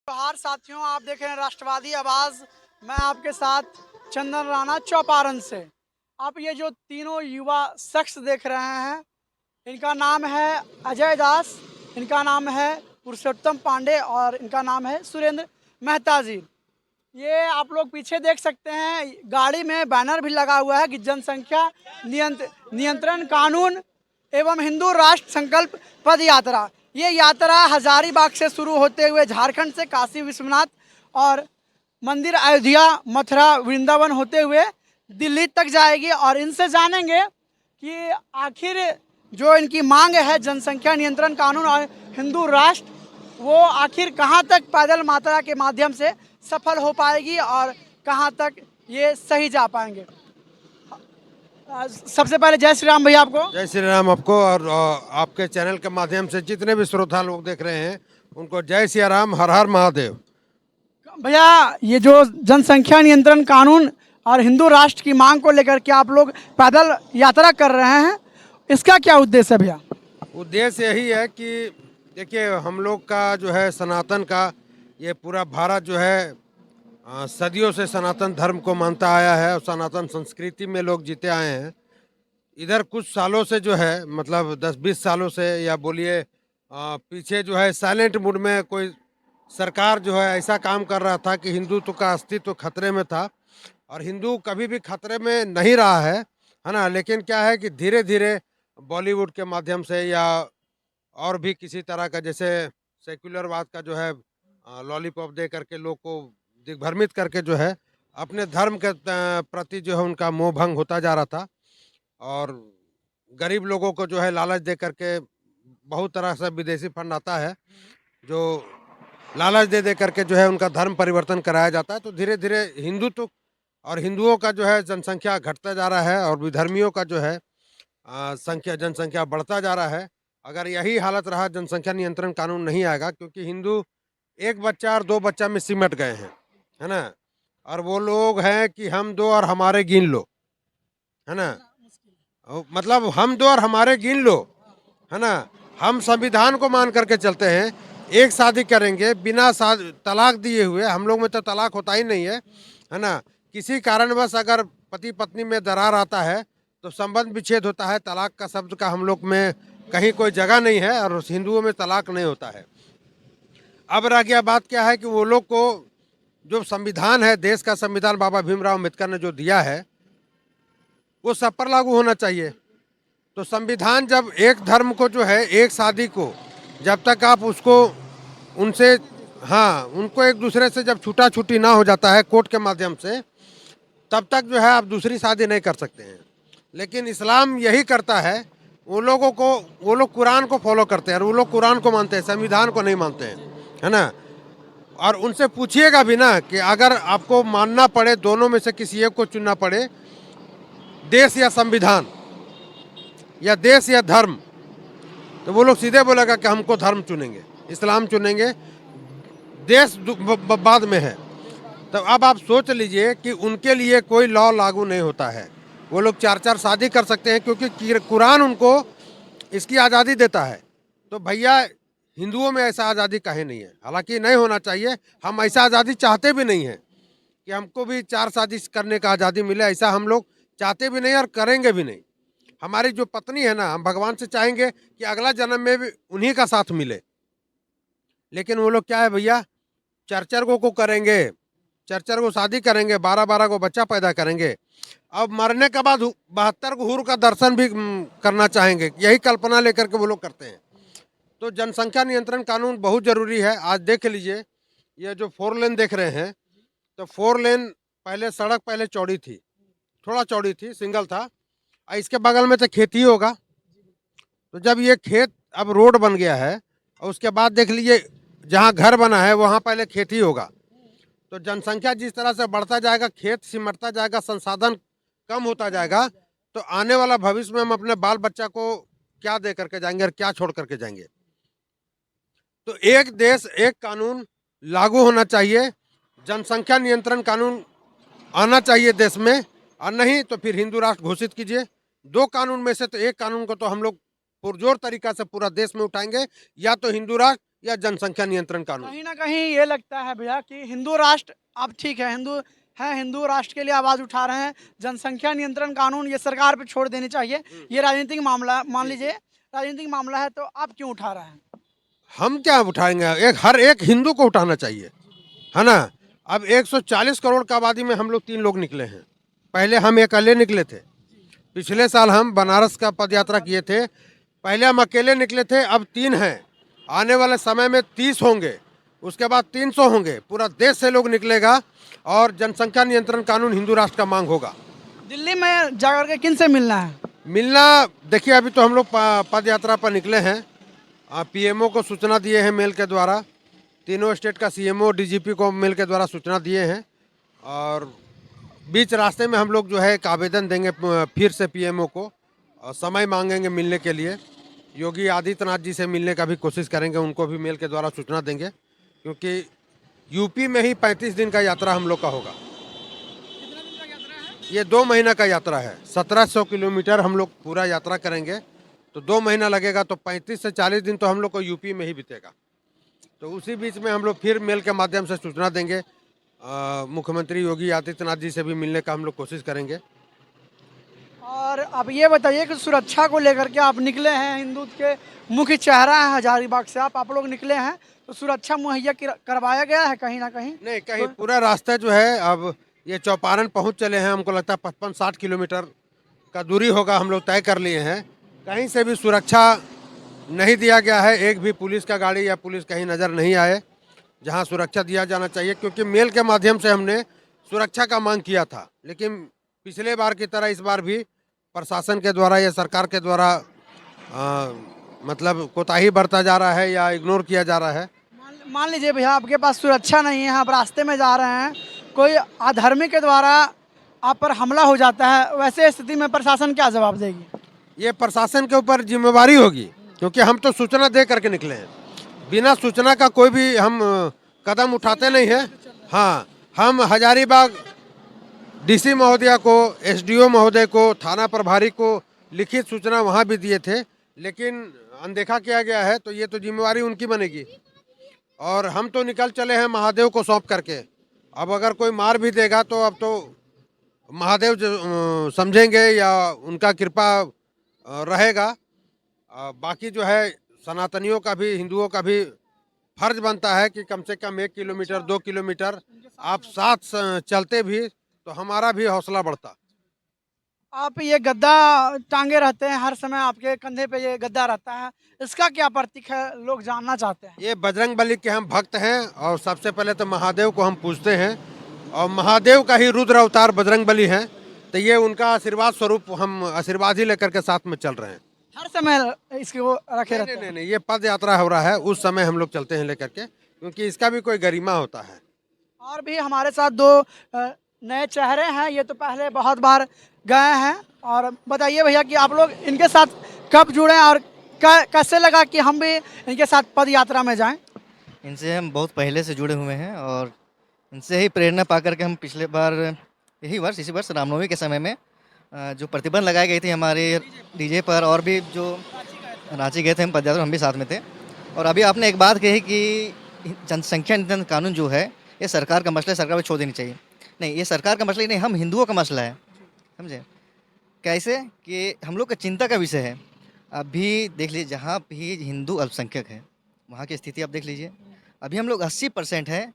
जोहार साथियों, आप देख रहे हैं राष्ट्रवादी आवाज। मैं आपके साथ चंदन राणा चौपारण से। आप ये जो तीनों युवा शख्स देख रहे हैं, इनका नाम है अजय दास, इनका नाम है पुरुषोत्तम पांडे और इनका नाम है सुरेंद्र मेहता जी। ये आप लोग पीछे देख सकते हैं, गाड़ी में बैनर भी लगा हुआ है कि जनसंख्या नियंत्रण कानून एवं हिंदू राष्ट्र संकल्प पद यात्रा। ये यात्रा हजारीबाग से शुरू होते हुए झारखंड से काशी विश्वनाथ और मंदिर अयोध्या मथुरा वृंदावन होते हुए दिल्ली तक जाएगी। और इनसे जानेंगे कि आखिर जो इनकी मांग है जनसंख्या नियंत्रण कानून और हिंदू राष्ट्र, वो आखिर कहाँ तक पैदल मात्रा के माध्यम से सफल हो पाएगी और कहाँ तक ये सही जा पाएंगे। सबसे पहले जय श्री राम भैया आपको। जय श्री राम आपको और आपके चैनल के माध्यम से जितने भी श्रोता लोग देख रहे हैं उनको जय श्री राम, हर हर महादेव। भैया, ये जो जनसंख्या नियंत्रण कानून और हिंदू राष्ट्र की मांग को लेकर के आप लोग पैदल यात्रा कर रहे हैं, इसका क्या उद्देश्य है भैया? उद्देश्य यही है कि देखिए, हम लोग का जो है सनातन का ये पूरा भारत जो है सदियों से सनातन धर्म को मानता आया है और सनातन संस्कृति में लोग जीते आए हैं। इधर कुछ सालों से जो है, मतलब 10-20 सालों से या बोलिए पीछे जो है साइलेंट मूड में कोई सरकार जो है ऐसा काम कर रहा था कि हिंदुत्व का अस्तित्व खतरे में था। और हिंदू कभी भी खतरे में नहीं रहा है ना। लेकिन क्या है कि धीरे धीरे बॉलीवुड के माध्यम से या और भी किसी तरह का, जैसे सेक्युलरवाद का जो है लॉलीपॉप दे करके लोग को दिग्भ्रमित करके जो है अपने धर्म के प्रति जो है उनका मोह भंग होता जा रहा था। और गरीब लोगों को जो है लालच दे करके बहुत तरह से विदेशी फंड आता है जो लालच दे दे करके जो है उनका धर्म परिवर्तन कराया जाता है। तो धीरे धीरे हिंदुत्व और हिंदुओं का जो है जनसंख्या घटता जा रहा है और विधर्मियों का जो है जनसंख्या बढ़ता जा रहा है। अगर यही हालत रहा, जनसंख्या नियंत्रण कानून नहीं आएगा, क्योंकि हिंदू एक बच्चा और 2 बच्चा में सिमट गए हैं, है ना। और वो लोग हैं कि हम दो और हमारे गिन लो, है ना। मतलब हम दो और हमारे गिन लो, है ना। हम संविधान को मान करके चलते हैं, एक शादी करेंगे बिना तलाक दिए हुए। हम लोग में तो तलाक होता ही नहीं है ना। किसी कारणवश अगर पति पत्नी में दरार आता है तो संबंध विच्छेद होता है। तलाक का शब्द का हम लोग में कहीं कोई जगह नहीं है और हिंदुओं में तलाक नहीं होता है। अब रह गया बात क्या है कि वो लोग को जो संविधान है, देश का संविधान बाबा भीमराव अम्बेडकर ने जो दिया है वो सब पर लागू होना चाहिए। तो संविधान जब एक धर्म को जो है, एक शादी को जब तक आप उसको उनसे उनको एक दूसरे से जब छूटा छूटी ना हो जाता है कोर्ट के माध्यम से, तब तक जो है आप दूसरी शादी नहीं कर सकते हैं। लेकिन इस्लाम यही करता है, वो लोग कुरान को फॉलो करते हैं और वो लोग कुरान को मानते हैं, संविधान को नहीं मानते हैं, है ना। और उनसे पूछिएगा भी ना कि अगर आपको मानना पड़े, दोनों में से किसी एक को चुनना पड़े, देश या संविधान या देश या धर्म, तो वो लोग सीधे बोलेगा कि हमको धर्म चुनेंगे, इस्लाम चुनेंगे, देश बाद में है। तो अब आप सोच लीजिए कि उनके लिए कोई लॉ लागू नहीं होता है। वो लोग 4-4 शादी कर सकते हैं क्योंकि कुरान उनको इसकी आज़ादी देता है। तो भैया, हिंदुओं में ऐसा आज़ादी काहे नहीं है? हालांकि नहीं होना चाहिए, हम ऐसा आज़ादी चाहते भी नहीं है कि हमको भी 4 शादी करने का आज़ादी मिले। ऐसा हम लोग चाहते भी नहीं और करेंगे भी नहीं। हमारी जो पत्नी है ना, हम भगवान से चाहेंगे कि अगला जन्म में भी उन्हीं का साथ मिले। लेकिन वो लोग क्या है भैया, 4-4 को करेंगे, 4-4 को शादी करेंगे, 12-12 को बच्चा पैदा करेंगे। अब मरने के बाद 72 को हूर का दर्शन भी करना चाहेंगे। यही कल्पना लेकर के वो लोग करते हैं। तो जनसंख्या नियंत्रण कानून बहुत जरूरी है। आज देख लीजिए, ये जो 4 लेन देख रहे हैं, तो 4 लेन पहले सड़क पहले चौड़ी थी, थोड़ा चौड़ी थी, सिंगल था। इसके बगल में तो खेती होगा। तो जब ये खेत अब रोड बन गया है और उसके बाद देख लीजिए जहाँ घर बना है वहाँ पहले खेती होगा। तो जनसंख्या जिस तरह से बढ़ता जाएगा, खेत सिमटता जाएगा, संसाधन कम होता जाएगा, तो आने वाला भविष्य में हम अपने बाल बच्चा को क्या दे करके जाएंगे और क्या छोड़ करके जाएंगे। तो एक देश एक कानून लागू होना चाहिए, जनसंख्या नियंत्रण कानून आना चाहिए देश में, और नहीं तो फिर हिंदू राष्ट्र घोषित कीजिए। 2 कानून में से तो एक कानून को तो हम लोग पुरजोर तरीका से पूरा देश में उठाएंगे, या तो हिंदू राष्ट्र या जनसंख्या नियंत्रण कानून। कहीं ना कहीं ये लगता है भैया कि हिंदू राष्ट्र, अब ठीक है हिंदू है, हिंदू राष्ट्र के लिए आवाज उठा रहे हैं, जनसंख्या नियंत्रण कानून ये सरकार पे छोड़ देनी चाहिए, ये राजनीतिक मामला मान लीजिए, राजनीतिक मामला है, तो आप क्यों उठा रहे हैं? हम क्या उठाएंगे, हर एक हिंदू को उठाना चाहिए, है ना। अब 140 करोड़ की आबादी में हम लोग 3 लोग निकले हैं। पहले हम अकेले निकले थे, पिछले साल हम बनारस का पद यात्रा किए थे, पहले हम अकेले निकले थे, अब 3 हैं, आने वाले समय में 30 होंगे, उसके बाद 300 होंगे, पूरा देश से लोग निकलेगा और जनसंख्या नियंत्रण कानून हिंदू राष्ट्र का मांग होगा। दिल्ली में जाकर के किन से मिलना है? मिलना, देखिए अभी तो हम लोग पद यात्रा पर निकले हैं, पीएमओ को सूचना दिए हैं मेल के द्वारा, तीनों स्टेट का सीएमओ डीजीपी को मेल के द्वारा सूचना दिए हैं, और बीच रास्ते में हम लोग जो है एक आवेदन देंगे फिर से पीएमओ को, और समय मांगेंगे मिलने के लिए। योगी आदित्यनाथ जी से मिलने का भी कोशिश करेंगे, उनको भी मेल के द्वारा सूचना देंगे, क्योंकि यूपी में ही 35 दिन का यात्रा हम लोग का होगा। ये 2 महीना का यात्रा है, 1700 किलोमीटर हम लोग पूरा यात्रा करेंगे, तो 2 महीना लगेगा, तो 35 से 40 दिन तो हम लोग को यूपी में ही बीतेगा। तो उसी बीच में हम लोग फिर मेल के माध्यम से सूचना देंगे, मुख्यमंत्री योगी आदित्यनाथ जी से भी मिलने का हम लोग कोशिश करेंगे। और अब ये बताइए कि सुरक्षा को लेकर के आप निकले हैं, हिंदुत्व के मुख्य चेहरा है हजारीबाग से आप लोग निकले हैं, तो सुरक्षा मुहैया करवाया गया है कहीं ना कहीं? नहीं, कहीं पूरा रास्ता जो है, अब ये चौपारण पहुंच चले हैं, हमको लगता है 55-60 किलोमीटर का दूरी होगा, हम लोग तय कर लिए हैं। कहीं से भी सुरक्षा नहीं दिया गया है, एक भी पुलिस का गाड़ी या पुलिस कहीं नज़र नहीं आए, जहां सुरक्षा दिया जाना चाहिए, क्योंकि मेल के माध्यम से हमने सुरक्षा का मांग किया था, लेकिन पिछले बार की तरह इस बार भी प्रशासन के द्वारा या सरकार के द्वारा मतलब कोताही बरता जा रहा है या इग्नोर किया जा रहा है। मान लीजिए भैया आपके पास सुरक्षा नहीं है, आप रास्ते में जा रहे हैं, कोई अधर्मी के द्वारा आप पर हमला हो जाता है, वैसे स्थिति में प्रशासन क्या जवाब देगी? ये प्रशासन के ऊपर जिम्मेवारी होगी, क्योंकि हम तो सूचना दे करके निकले हैं, बिना सूचना का कोई भी हम कदम उठाते नहीं हैं। हाँ, हम हजारीबाग डीसी महोदया को, एसडीओ महोदय को, थाना प्रभारी को लिखित सूचना वहाँ भी दिए थे, लेकिन अनदेखा किया गया है, तो ये तो जिम्मेवारी उनकी बनेगी। और हम तो निकल चले हैं महादेव को सौंप करके, अब अगर कोई मार भी देगा तो अब तो महादेव समझेंगे या उनका कृपा रहेगा। बाकी जो है सनातनियों का भी, हिंदुओं का भी फर्ज बनता है कि कम से कम 1 किलोमीटर 2 किलोमीटर आप साथ चलते भी तो हमारा भी हौसला बढ़ता। आप ये गद्दा टांगे रहते हैं, हर समय आपके कंधे पे ये गद्दा रहता है, इसका क्या प्रतीक है, लोग जानना चाहते हैं? ये बजरंग बली के हम भक्त हैं, और सबसे पहले तो महादेव को हम पूजते हैं, और महादेव का ही रुद्र अवतार बजरंग बली हैं, तो ये उनका आशीर्वाद स्वरूप हम आशीर्वाद ही लेकर के साथ में चल रहे हैं। हर समय इसको रखे रहते हैं? नहीं, ये पद यात्रा हो रहा है, उस समय हम लोग चलते हैं लेकर के, क्योंकि इसका भी कोई गरिमा होता है। और भी हमारे साथ 2 नए चेहरे हैं, ये तो पहले बहुत बार गए हैं, और बताइए भैया कि आप लोग इनके साथ कब जुड़े और कैसे लगा कि हम भी इनके साथ पद यात्रा में जाएं? इनसे हम बहुत पहले से जुड़े हुए हैं, और इनसे ही प्रेरणा पा करके हम पिछले बार इसी वर्ष रामनवमी के समय में जो प्रतिबंध लगाई गई थी हमारे डीजे पर, और भी जो रांची गए थे हम पदयात्रा, हम भी साथ में थे। और अभी आपने एक बात कही कि जनसंख्या नियंत्रण कानून जो है ये सरकार का मसला है, सरकार को छोड़ देनी चाहिए। नहीं, ये सरकार का मसला ही नहीं, हम हिंदुओं का मसला है, समझे? कैसे कि हम लोग का चिंता का विषय है। अभी देख लीजिए, जहाँ भी हिंदू अल्पसंख्यक है वहाँ की स्थिति आप देख लीजिए, अभी हम लोग 80% है,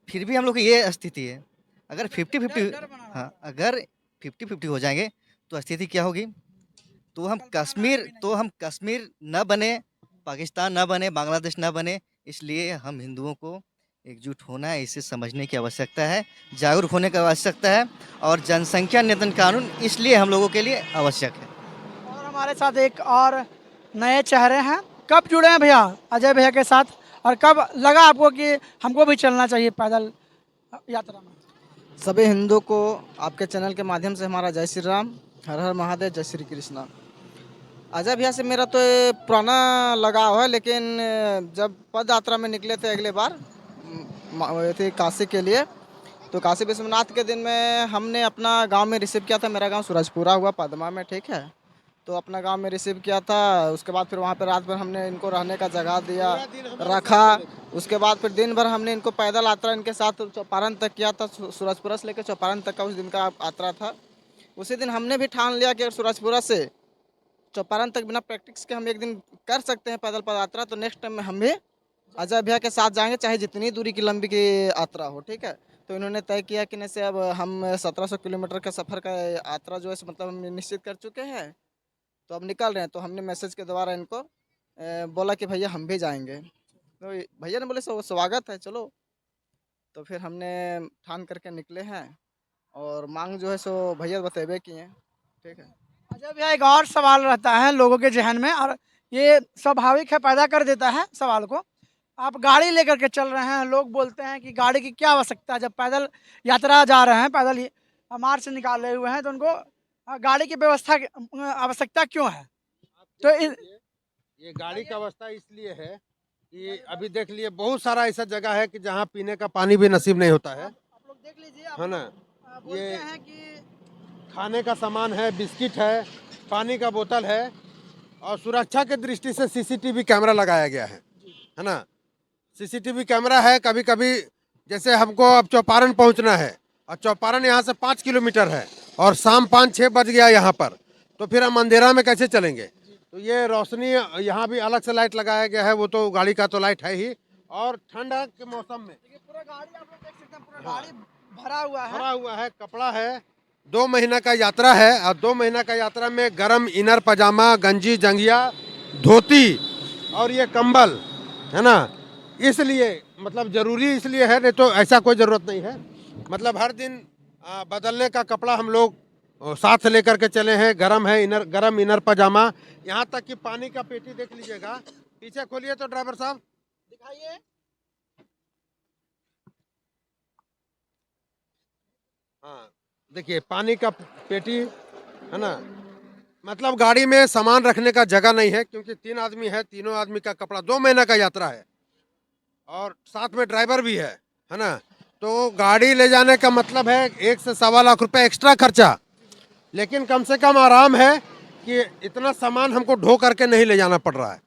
फिर भी हम लोग की ये स्थिति है। अगर 50-50 हाँ, अगर 50-50 हो जाएंगे तो स्थिति क्या होगी? तो हम कश्मीर न बने, पाकिस्तान न बने, बांग्लादेश न बने। इसलिए हम हिंदुओं को एकजुट होना है, इसे समझने की आवश्यकता है, जागरूक होने की आवश्यकता है, और जनसंख्या नियंत्रण कानून इसलिए हम लोगों के लिए आवश्यक है। और हमारे साथ एक और नए चेहरे हैं, कब जुड़े हैं भैया अजय भैया के साथ, और कब लगा आपको कि हमको भी चलना चाहिए पैदल यात्रा में? सभी हिंदू को आपके चैनल के माध्यम से हमारा जय श्री राम, हर हर महादेव, जय श्री कृष्णा। अजय भैया से मेरा तो पुराना लगाव है, लेकिन जब पद यात्रा में निकले थे अगले बार थे काशी के लिए, तो काशी विश्वनाथ के दिन में हमने अपना गांव में रिसीव किया था। मेरा गांव सूरजपुरा हुआ पदमा में, ठीक है। तो अपना गांव में रिसीव किया था। उसके बाद फिर वहाँ पर रात भर हमने इनको रहने का जगह दिया, रखा। उसके बाद फिर दिन भर हमने इनको पैदल यात्रा इनके साथ चौपारण तक किया था। सूरजपुरा से लेकर चौपारण तक का उस दिन का यात्रा था। उसी दिन हमने भी ठान लिया कि अगर सूरजपुरा से चौपारण तक बिना प्रैक्टिस के हम एक दिन कर सकते हैं पैदल पद यात्रा, तो नेक्स्ट टाइम में हम भी अजय भैया के साथ जाएंगे, चाहे जितनी दूरी की लंबी की यात्रा हो। ठीक है, तो इन्होंने तय किया कि जैसे अब हम 1700 किलोमीटर का सफ़र का यात्रा जो है मतलब हम निश्चित कर चुके हैं, तो अब निकल रहे हैं। तो हमने मैसेज के द्वारा इनको बोला कि भैया हम भी जाएंगे। तो भैया ने बोले स्वागत है, चलो। तो फिर हमने ठान करके निकले हैं और मांग जो है सो भैया बतेबे किए हैं। ठीक है। अजय भैया, एक और सवाल रहता है लोगों के जहन में, और ये स्वाभाविक है, पैदा कर देता है सवाल को। आप गाड़ी लेकर के चल रहे हैं, लोग बोलते हैं कि गाड़ी की क्या आवश्यकता है, जब पैदल यात्रा जा रहे हैं, पैदल ही मार्ग से निकाले हुए हैं, तो उनको गाड़ी की व्यवस्था की आवश्यकता क्यों है? तो ये गाड़ी का अवस्था इसलिए है कि अभी देख लिए बहुत सारा ऐसा जगह है कि जहाँ पीने का पानी भी नसीब नहीं होता है। आप लोग देख लीजिए, है ना, बोलते ये हैं कि खाने का सामान है, बिस्किट है, पानी का बोतल है, और सुरक्षा के दृष्टि से सीसीटीवी कैमरा लगाया गया है ना। सीसीटीवी कैमरा है। कभी कभी जैसे हमको अब चौपारण पहुंचना है, और चौपारण यहाँ से 5 किलोमीटर है, और शाम 5-6 बज गया यहाँ पर, तो फिर हम अंधेरा में कैसे चलेंगे? तो ये रोशनी यहाँ भी अलग से लाइट लगाया गया है, वो तो गाड़ी का तो लाइट है ही। और ठंड के मौसम में पूरा गाड़ी आप लोग देख सकते हैं, पूरा गाड़ी भरा हुआ है, कपड़ा है। 2 महीना का यात्रा है, और 2 महीना का यात्रा में गरम इनर पजामा, गंजी, जंगिया, धोती और ये कंबल, है ना। इसलिए मतलब जरूरी इसलिए है, नहीं तो ऐसा कोई ज़रूरत नहीं है। मतलब हर दिन बदलने का कपड़ा हम लोग साथ लेकर के चले हैं। गरम है, गरम इनर पजामा, यहाँ तक कि पानी का पेटी देख लीजिएगा। पीछे खोलिए तो ड्राइवर साहब दिखाइए। हाँ, देखिए पानी का पेटी, है ना। मतलब गाड़ी में सामान रखने का जगह नहीं है, क्योंकि 3 आदमी है, तीनों आदमी का कपड़ा, 2 महीना का यात्रा है, और साथ में ड्राइवर भी है ना। तो गाड़ी ले जाने का मतलब है 1 से 1.25 लाख रुपए एक्स्ट्रा खर्चा, लेकिन कम से कम आराम है कि इतना सामान हमको ढो करके नहीं ले जाना पड़ रहा है।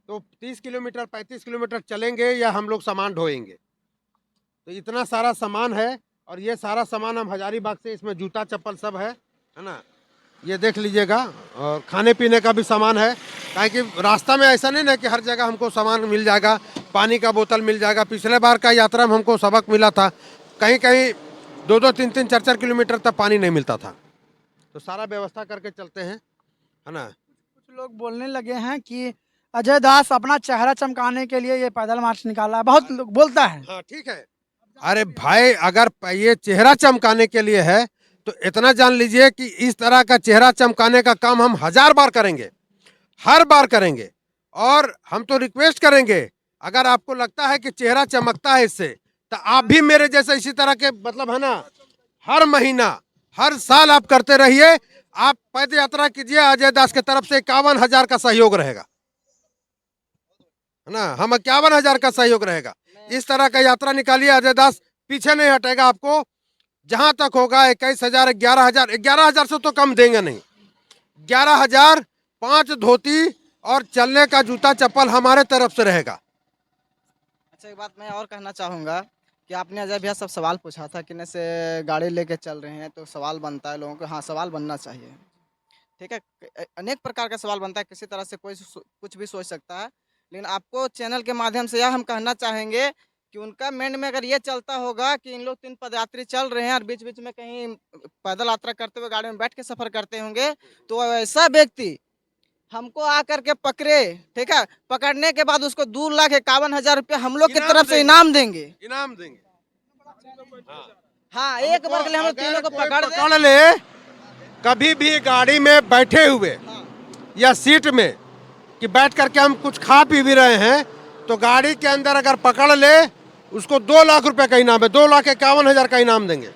तो 30 किलोमीटर 35 किलोमीटर चलेंगे या हम लोग सामान ढोएंगे, तो इतना सारा सामान है। और ये सारा सामान हम हजारीबाग से, इसमें जूता चप्पल सब है ना, ये देख लीजिएगा। और खाने पीने का भी सामान है, कि रास्ता में ऐसा नहीं ना कि हर जगह हमको सामान मिल जाएगा, पानी का बोतल मिल जाएगा। पिछले बार का यात्रा में हमको सबक मिला था, कहीं कहीं 2-2, 3-3, 4-4 किलोमीटर तक पानी नहीं मिलता था। तो सारा व्यवस्था करके चलते हैं, है ना। कुछ लोग बोलने लगे हैं कि अजय दास अपना चेहरा चमकाने के लिए ये पैदल मार्च निकाला है, बहुत लोग बोलता है। हाँ ठीक है। अरे भाई, अगर ये चेहरा चमकाने के लिए है तो इतना जान लीजिए कि इस तरह का चेहरा चमकाने का काम हम 1000 बार करेंगे, हर बार करेंगे। और हम तो रिक्वेस्ट करेंगे, अगर आपको लगता है कि चेहरा चमकता है इससे, तो आप भी मेरे जैसे इसी तरह के, मतलब है ना, हर महीना हर साल आप करते रहिए। आप पद यात्रा कीजिए, अजय दास की तरफ से 51,000 का सहयोग रहेगा, है ना। हम 51,000 का सहयोग रहेगा। इस तरह का यात्रा निकालिए, अजय दास पीछे नहीं हटेगा। आपको जहां तक होगा 21,000, 11,000, 11,000 से तो कम देंगे नहीं। 11,000, 5 धोती और चलने का जूता चप्पल हमारे तरफ से रहेगा। अच्छा, एक बात मैं और कहना चाहूँगा कि आपने अजय भैया सब सवाल पूछा था कि जैसे गाड़ी लेके चल रहे हैं, तो सवाल बनता है लोगों को। हाँ, सवाल बनना चाहिए, ठीक है। अनेक प्रकार का सवाल बनता है, किसी तरह से कोई कुछ भी सोच सकता है। लेकिन आपको चैनल के माध्यम से यह हम कहना चाहेंगे कि उनका माइंड में अगर ये चलता होगा कि इन लोग 3 पदयात्री चल रहे हैं और बीच बीच में कहीं पैदल यात्रा करते हुए गाड़ी में बैठ के सफर करते होंगे, तो ऐसा व्यक्ति हमको आकर के पकड़े, ठीक है। पकड़ने के बाद उसको 2,51,000 रुपया हम लोग की तरफ से इनाम देंगे। हाँ, एक बार के लिए हम लोग तीनों को पकड़ ले। कभी भी गाड़ी में बैठे हुए या सीट में कि बैठ करके हम कुछ खा पी भी रहे हैं, तो गाड़ी के अंदर अगर पकड़ ले, उसको 2 लाख रुपए का इनाम है, 2,51,000 का इनाम देंगे।